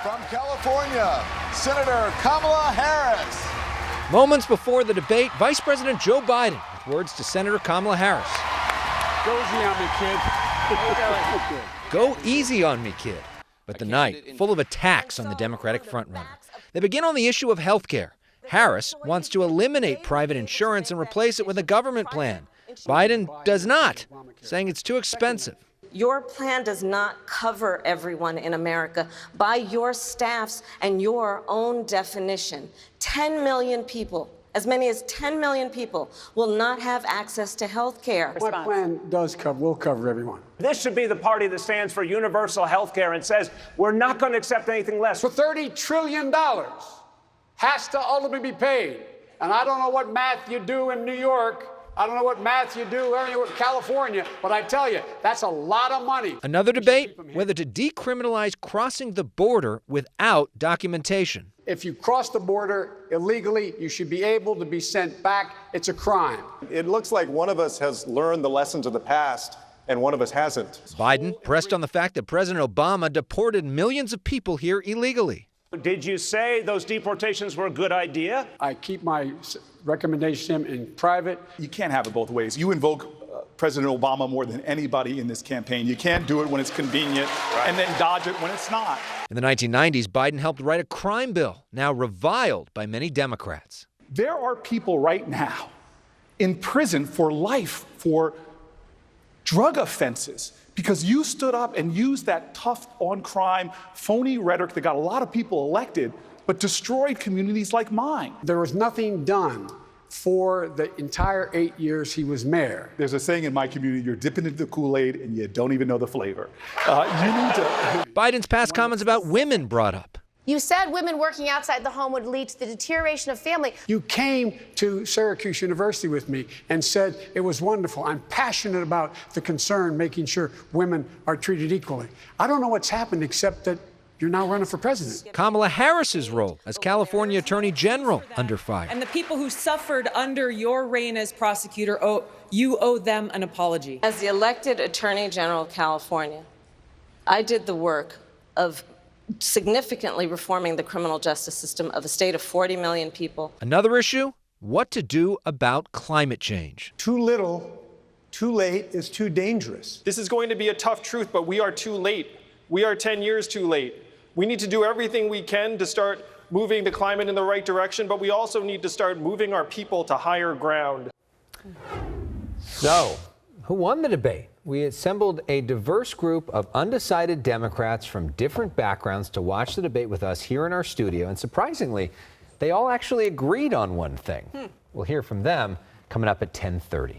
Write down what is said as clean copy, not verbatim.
From California, Senator Kamala Harris. Moments before the debate, Vice President Joe Biden with words to Senator Kamala Harris. Go easy on me, kid. Go easy on me, kid. But the night, full of attacks on the Democratic frontrunner. They begin on the issue of health care. Harris wants to eliminate private insurance and replace it with a government plan. Biden does not, saying it's too expensive. Your plan does not cover everyone in America. By your staff's and your own definition, 10 million people, as many as 10 million people, will not have access to health care. My plan will cover everyone. This should be the party that stands for universal health care and says we're not going to accept anything less. For $30 trillion has to ultimately be paid. And I don't know what math you do in New York. I don't know what math you do anywhere in California, but I tell you, that's a lot of money. Another debate, whether to decriminalize crossing the border without documentation. If you cross the border illegally, you should be able to be sent back. It's a crime. It looks like one of us has learned the lessons of the past and one of us hasn't. Biden pressed on the fact that President Obama deported millions of people here illegally. Did you say those deportations were a good idea? I keep my recommendation in private. You can't have it both ways. You invoke President Obama more than anybody in this campaign. You can't do it when it's convenient and then dodge it when it's not. In the 1990s, Biden helped write a crime bill, now reviled by many Democrats. There are people right now in prison for life for drug offenses because you stood up and used that tough on crime, phony rhetoric that got a lot of people elected, but destroyed communities like mine. There was nothing done for the entire 8 years he was mayor. There's a saying in my community, you're dipping into the Kool-Aid and you don't even know the flavor. You need to... Biden's past comments about women brought up. You said women working outside the home would lead to the deterioration of family. You came to Syracuse University with me and said it was wonderful. I'm passionate about the concern, making sure women are treated equally. I don't know what's happened except that you're now running for president. Kamala Harris's role as California Attorney General under fire. And the people who suffered under your reign as prosecutor, you owe them an apology. As the elected Attorney General of California, I did the work of significantly reforming the criminal justice system of a state of 40 million people. Another issue, what to do about climate change. Too little, too late is too dangerous. This is going to be a tough truth, but we are too late. We are 10 years too late. We need to do everything we can to start moving the climate in the right direction, but we also need to start moving our people to higher ground. So, who won the debate? We assembled a diverse group of undecided Democrats from different backgrounds to watch the debate with us here in our studio. And surprisingly, they all actually agreed on one thing. We'll hear from them coming up at 10:30.